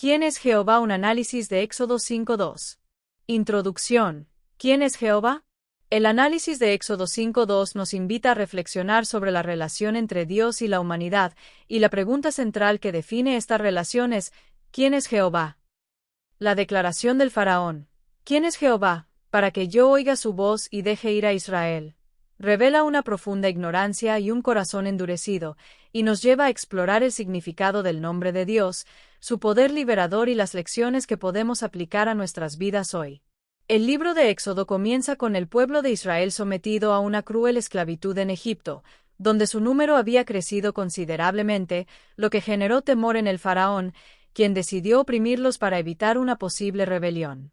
¿Quién es Jehová? Un análisis de Éxodo 5:2. Introducción. ¿Quién es Jehová? El análisis de Éxodo 5:2 nos invita a reflexionar sobre la relación entre Dios y la humanidad, y la pregunta central que define esta relación es: ¿quién es Jehová? La declaración del faraón: ¿quién es Jehová, para que yo oiga su voz y deje ir a Israel? Revela una profunda ignorancia y un corazón endurecido, y nos lleva a explorar el significado del nombre de Dios, su poder liberador y las lecciones que podemos aplicar a nuestras vidas hoy. El libro de Éxodo comienza con el pueblo de Israel sometido a una cruel esclavitud en Egipto, donde su número había crecido considerablemente, lo que generó temor en el faraón, quien decidió oprimirlos para evitar una posible rebelión.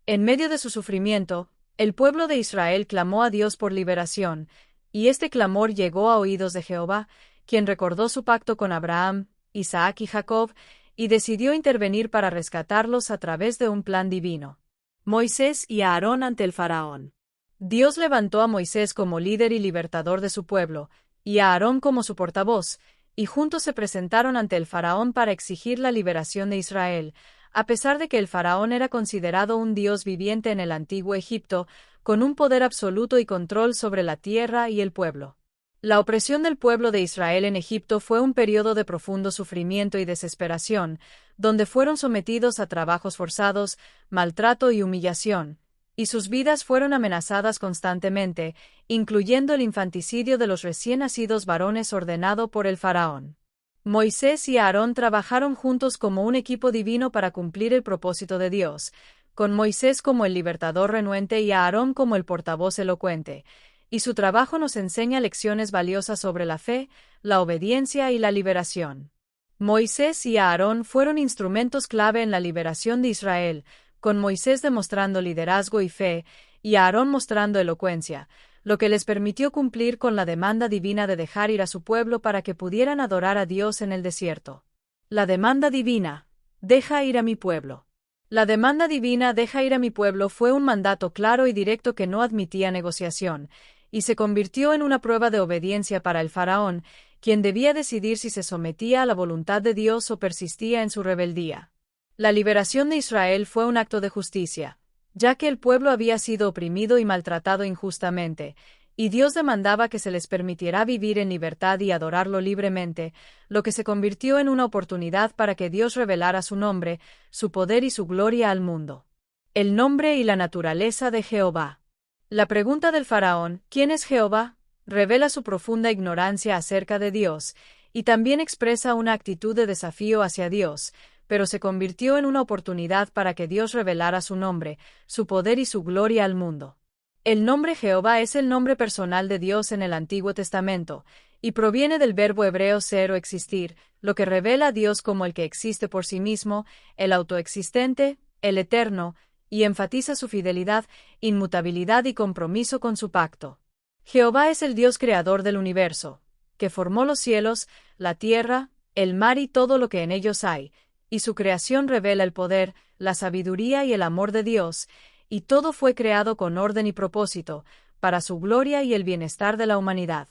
En medio de su sufrimiento, el pueblo de Israel clamó a Dios por liberación, y este clamor llegó a oídos de Jehová, quien recordó su pacto con Abraham, Isaac y Jacob, y decidió intervenir para rescatarlos a través de un plan divino. Moisés y Aarón ante el faraón. Dios levantó a Moisés como líder y libertador de su pueblo, y a Aarón como su portavoz, y juntos se presentaron ante el faraón para exigir la liberación de Israel, a pesar de que el faraón era considerado un dios viviente en el antiguo Egipto, con un poder absoluto y control sobre la tierra y el pueblo. La opresión del pueblo de Israel en Egipto fue un periodo de profundo sufrimiento y desesperación, donde fueron sometidos a trabajos forzados, maltrato y humillación, y sus vidas fueron amenazadas constantemente, incluyendo el infanticidio de los recién nacidos varones ordenado por el faraón. Moisés y Aarón trabajaron juntos como un equipo divino para cumplir el propósito de Dios, con Moisés como el libertador renuente y a Aarón como el portavoz elocuente, y su trabajo nos enseña lecciones valiosas sobre la fe, la obediencia y la liberación. Moisés y Aarón fueron instrumentos clave en la liberación de Israel, con Moisés demostrando liderazgo y fe, y Aarón mostrando elocuencia, lo que les permitió cumplir con la demanda divina de dejar ir a su pueblo para que pudieran adorar a Dios en el desierto. La demanda divina: deja ir a mi pueblo. La demanda divina: deja ir a mi pueblo fue un mandato claro y directo que no admitía negociación, y se convirtió en una prueba de obediencia para el faraón, quien debía decidir si se sometía a la voluntad de Dios o persistía en su rebeldía. La liberación de Israel fue un acto de justicia, ya que el pueblo había sido oprimido y maltratado injustamente, y Dios demandaba que se les permitiera vivir en libertad y adorarlo libremente, lo que se convirtió en una oportunidad para que Dios revelara su nombre, su poder y su gloria al mundo. El nombre y la naturaleza de Jehová. La pregunta del faraón, ¿quién es Jehová?, revela su profunda ignorancia acerca de Dios, y también expresa una actitud de desafío hacia Dios, pero se convirtió en una oportunidad para que Dios revelara su nombre, su poder y su gloria al mundo. El nombre Jehová es el nombre personal de Dios en el Antiguo Testamento, y proviene del verbo hebreo ser o existir, lo que revela a Dios como el que existe por sí mismo, el autoexistente, el eterno, y enfatiza su fidelidad, inmutabilidad y compromiso con su pacto. Jehová es el Dios creador del universo, que formó los cielos, la tierra, el mar y todo lo que en ellos hay, y su creación revela el poder, la sabiduría y el amor de Dios, y todo fue creado con orden y propósito, para su gloria y el bienestar de la humanidad.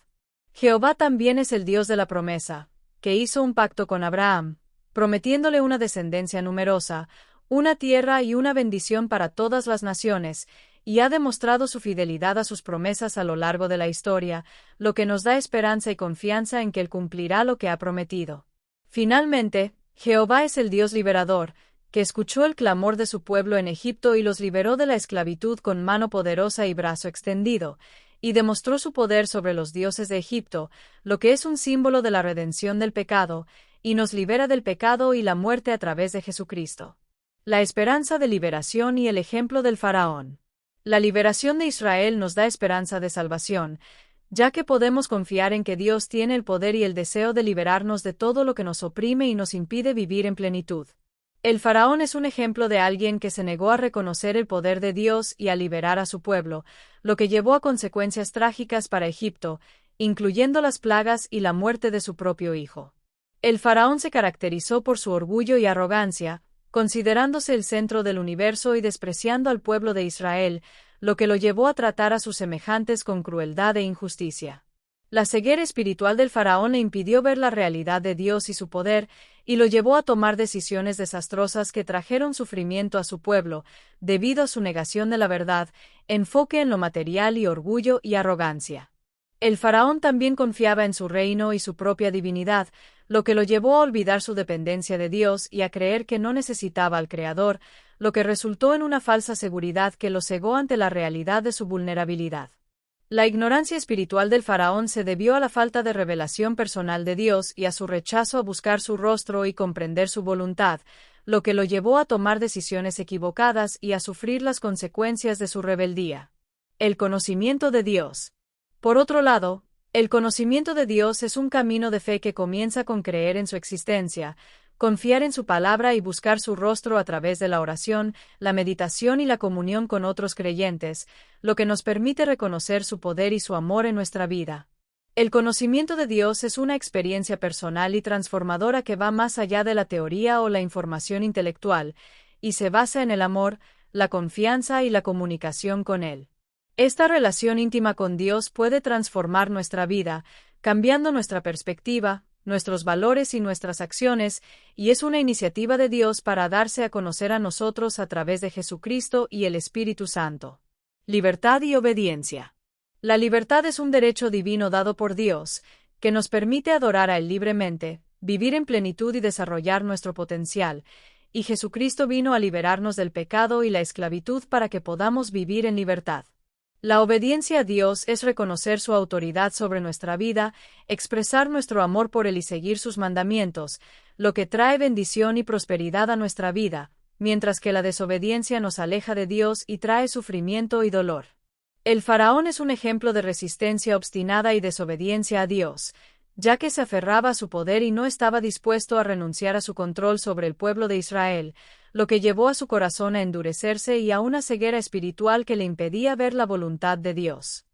Jehová también es el Dios de la promesa, que hizo un pacto con Abraham, prometiéndole una descendencia numerosa, una tierra y una bendición para todas las naciones, y ha demostrado su fidelidad a sus promesas a lo largo de la historia, lo que nos da esperanza y confianza en que Él cumplirá lo que ha prometido. Finalmente, Jehová es el Dios liberador, que escuchó el clamor de su pueblo en Egipto y los liberó de la esclavitud con mano poderosa y brazo extendido, y demostró su poder sobre los dioses de Egipto, lo que es un símbolo de la redención del pecado, y nos libera del pecado y la muerte a través de Jesucristo. La esperanza de liberación y el ejemplo del faraón. La liberación de Israel nos da esperanza de salvación, ya que podemos confiar en que Dios tiene el poder y el deseo de liberarnos de todo lo que nos oprime y nos impide vivir en plenitud. El faraón es un ejemplo de alguien que se negó a reconocer el poder de Dios y a liberar a su pueblo, lo que llevó a consecuencias trágicas para Egipto, incluyendo las plagas y la muerte de su propio hijo. El faraón se caracterizó por su orgullo y arrogancia, considerándose el centro del universo y despreciando al pueblo de Israel, lo que lo llevó a tratar a sus semejantes con crueldad e injusticia. La ceguera espiritual del faraón le impidió ver la realidad de Dios y su poder, y lo llevó a tomar decisiones desastrosas que trajeron sufrimiento a su pueblo, debido a su negación de la verdad, enfoque en lo material y orgullo y arrogancia. El faraón también confiaba en su reino y su propia divinidad, lo que lo llevó a olvidar su dependencia de Dios y a creer que no necesitaba al Creador, lo que resultó en una falsa seguridad que lo cegó ante la realidad de su vulnerabilidad. La ignorancia espiritual del faraón se debió a la falta de revelación personal de Dios y a su rechazo a buscar su rostro y comprender su voluntad, lo que lo llevó a tomar decisiones equivocadas y a sufrir las consecuencias de su rebeldía. El conocimiento de Dios. Por otro lado, el conocimiento de Dios es un camino de fe que comienza con creer en su existencia, confiar en su palabra y buscar su rostro a través de la oración, la meditación y la comunión con otros creyentes, lo que nos permite reconocer su poder y su amor en nuestra vida. El conocimiento de Dios es una experiencia personal y transformadora que va más allá de la teoría o la información intelectual, y se basa en el amor, la confianza y la comunicación con Él. Esta relación íntima con Dios puede transformar nuestra vida, cambiando nuestra perspectiva, nuestros valores y nuestras acciones, y es una iniciativa de Dios para darse a conocer a nosotros a través de Jesucristo y el Espíritu Santo. Libertad y obediencia. La libertad es un derecho divino dado por Dios, que nos permite adorar a Él libremente, vivir en plenitud y desarrollar nuestro potencial, y Jesucristo vino a liberarnos del pecado y la esclavitud para que podamos vivir en libertad. La obediencia a Dios es reconocer su autoridad sobre nuestra vida, expresar nuestro amor por Él y seguir sus mandamientos, lo que trae bendición y prosperidad a nuestra vida, mientras que la desobediencia nos aleja de Dios y trae sufrimiento y dolor. El faraón es un ejemplo de resistencia obstinada y desobediencia a Dios, ya que se aferraba a su poder y no estaba dispuesto a renunciar a su control sobre el pueblo de Israel, lo que llevó a su corazón a endurecerse y a una ceguera espiritual que le impedía ver la voluntad de Dios.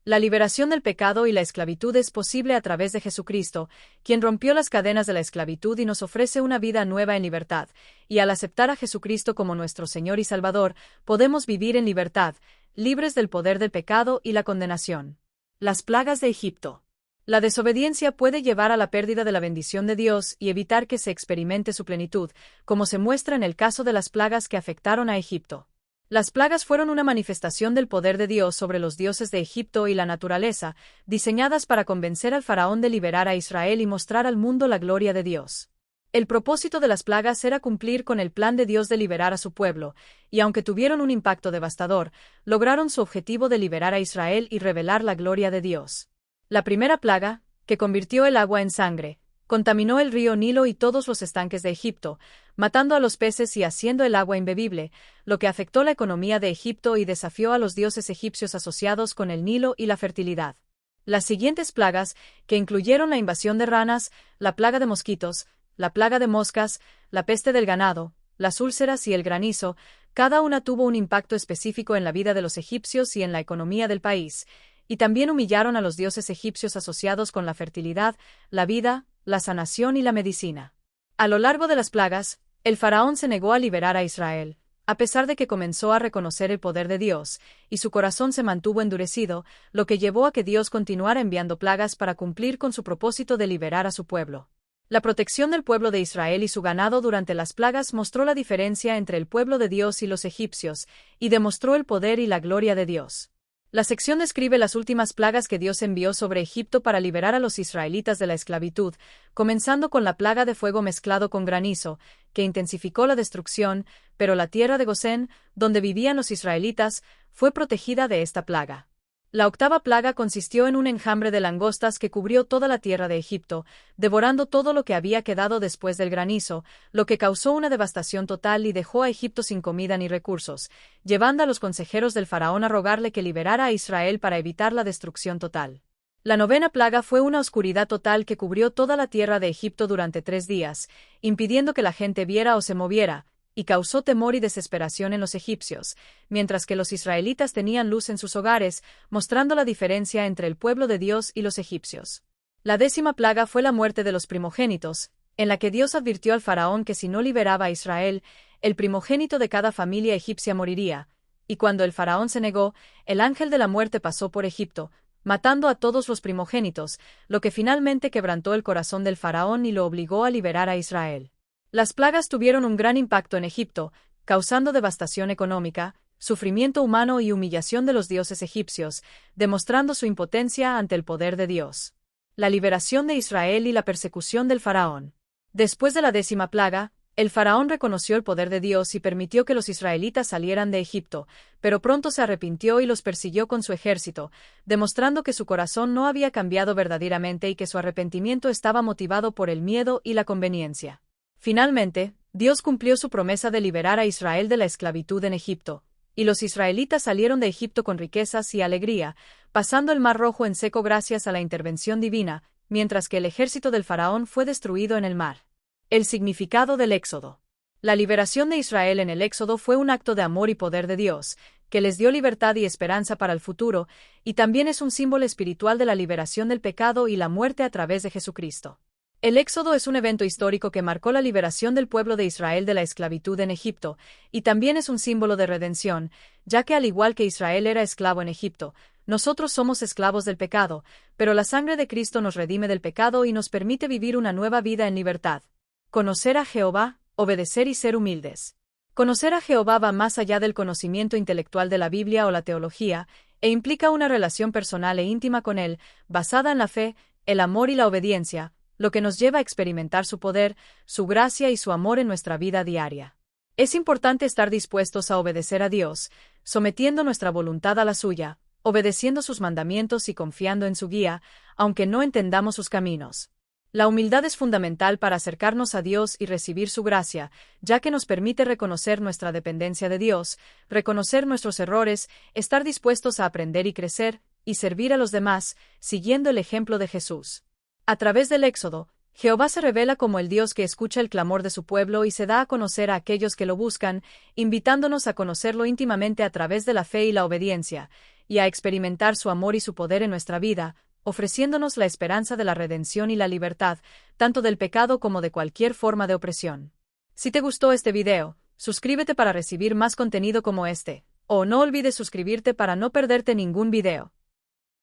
La liberación del pecado y la esclavitud es posible a través de Jesucristo, quien rompió las cadenas de la esclavitud y nos ofrece una vida nueva en libertad, y al aceptar a Jesucristo como nuestro Señor y Salvador, podemos vivir en libertad, libres del poder del pecado y la condenación. Las plagas de Egipto. La desobediencia puede llevar a la pérdida de la bendición de Dios y evitar que se experimente su plenitud, como se muestra en el caso de las plagas que afectaron a Egipto. Las plagas fueron una manifestación del poder de Dios sobre los dioses de Egipto y la naturaleza, diseñadas para convencer al faraón de liberar a Israel y mostrar al mundo la gloria de Dios. El propósito de las plagas era cumplir con el plan de Dios de liberar a su pueblo, y aunque tuvieron un impacto devastador, lograron su objetivo de liberar a Israel y revelar la gloria de Dios. La primera plaga, que convirtió el agua en sangre, contaminó el río Nilo y todos los estanques de Egipto, matando a los peces y haciendo el agua imbebible, lo que afectó la economía de Egipto y desafió a los dioses egipcios asociados con el Nilo y la fertilidad. Las siguientes plagas, que incluyeron la invasión de ranas, la plaga de mosquitos, la plaga de moscas, la peste del ganado, las úlceras y el granizo, cada una tuvo un impacto específico en la vida de los egipcios y en la economía del país, y también humillaron a los dioses egipcios asociados con la fertilidad, la vida, la sanación y la medicina. A lo largo de las plagas, el faraón se negó a liberar a Israel, a pesar de que comenzó a reconocer el poder de Dios, y su corazón se mantuvo endurecido, lo que llevó a que Dios continuara enviando plagas para cumplir con su propósito de liberar a su pueblo. La protección del pueblo de Israel y su ganado durante las plagas mostró la diferencia entre el pueblo de Dios y los egipcios, y demostró el poder y la gloria de Dios. La sección describe las últimas plagas que Dios envió sobre Egipto para liberar a los israelitas de la esclavitud, comenzando con la plaga de fuego mezclado con granizo, que intensificó la destrucción, pero la tierra de Gosén, donde vivían los israelitas, fue protegida de esta plaga. La octava plaga consistió en un enjambre de langostas que cubrió toda la tierra de Egipto, devorando todo lo que había quedado después del granizo, lo que causó una devastación total y dejó a Egipto sin comida ni recursos, llevando a los consejeros del faraón a rogarle que liberara a Israel para evitar la destrucción total. La novena plaga fue una oscuridad total que cubrió toda la tierra de Egipto durante 3 días, impidiendo que la gente viera o se moviera, y causó temor y desesperación en los egipcios, mientras que los israelitas tenían luz en sus hogares, mostrando la diferencia entre el pueblo de Dios y los egipcios. La 10ª plaga fue la muerte de los primogénitos, en la que Dios advirtió al faraón que si no liberaba a Israel, el primogénito de cada familia egipcia moriría, y cuando el faraón se negó, el ángel de la muerte pasó por Egipto, matando a todos los primogénitos, lo que finalmente quebrantó el corazón del faraón y lo obligó a liberar a Israel. Las plagas tuvieron un gran impacto en Egipto, causando devastación económica, sufrimiento humano y humillación de los dioses egipcios, demostrando su impotencia ante el poder de Dios. La liberación de Israel y la persecución del faraón. Después de la 10ª plaga, el faraón reconoció el poder de Dios y permitió que los israelitas salieran de Egipto, pero pronto se arrepintió y los persiguió con su ejército, demostrando que su corazón no había cambiado verdaderamente y que su arrepentimiento estaba motivado por el miedo y la conveniencia. Finalmente, Dios cumplió su promesa de liberar a Israel de la esclavitud en Egipto, y los israelitas salieron de Egipto con riquezas y alegría, pasando el Mar Rojo en seco gracias a la intervención divina, mientras que el ejército del faraón fue destruido en el mar. El significado del Éxodo. La liberación de Israel en el Éxodo fue un acto de amor y poder de Dios, que les dio libertad y esperanza para el futuro, y también es un símbolo espiritual de la liberación del pecado y la muerte a través de Jesucristo. El Éxodo es un evento histórico que marcó la liberación del pueblo de Israel de la esclavitud en Egipto, y también es un símbolo de redención, ya que al igual que Israel era esclavo en Egipto, nosotros somos esclavos del pecado, pero la sangre de Cristo nos redime del pecado y nos permite vivir una nueva vida en libertad. Conocer a Jehová, obedecer y ser humildes. Conocer a Jehová va más allá del conocimiento intelectual de la Biblia o la teología, e implica una relación personal e íntima con Él, basada en la fe, el amor y la obediencia, lo que nos lleva a experimentar su poder, su gracia y su amor en nuestra vida diaria. Es importante estar dispuestos a obedecer a Dios, sometiendo nuestra voluntad a la suya, obedeciendo sus mandamientos y confiando en su guía, aunque no entendamos sus caminos. La humildad es fundamental para acercarnos a Dios y recibir su gracia, ya que nos permite reconocer nuestra dependencia de Dios, reconocer nuestros errores, estar dispuestos a aprender y crecer, y servir a los demás, siguiendo el ejemplo de Jesús. A través del Éxodo, Jehová se revela como el Dios que escucha el clamor de su pueblo y se da a conocer a aquellos que lo buscan, invitándonos a conocerlo íntimamente a través de la fe y la obediencia, y a experimentar su amor y su poder en nuestra vida, ofreciéndonos la esperanza de la redención y la libertad, tanto del pecado como de cualquier forma de opresión. Si te gustó este video, suscríbete para recibir más contenido como este, o no olvides suscribirte para no perderte ningún video.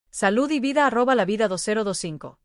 Salud y vida @lavida2025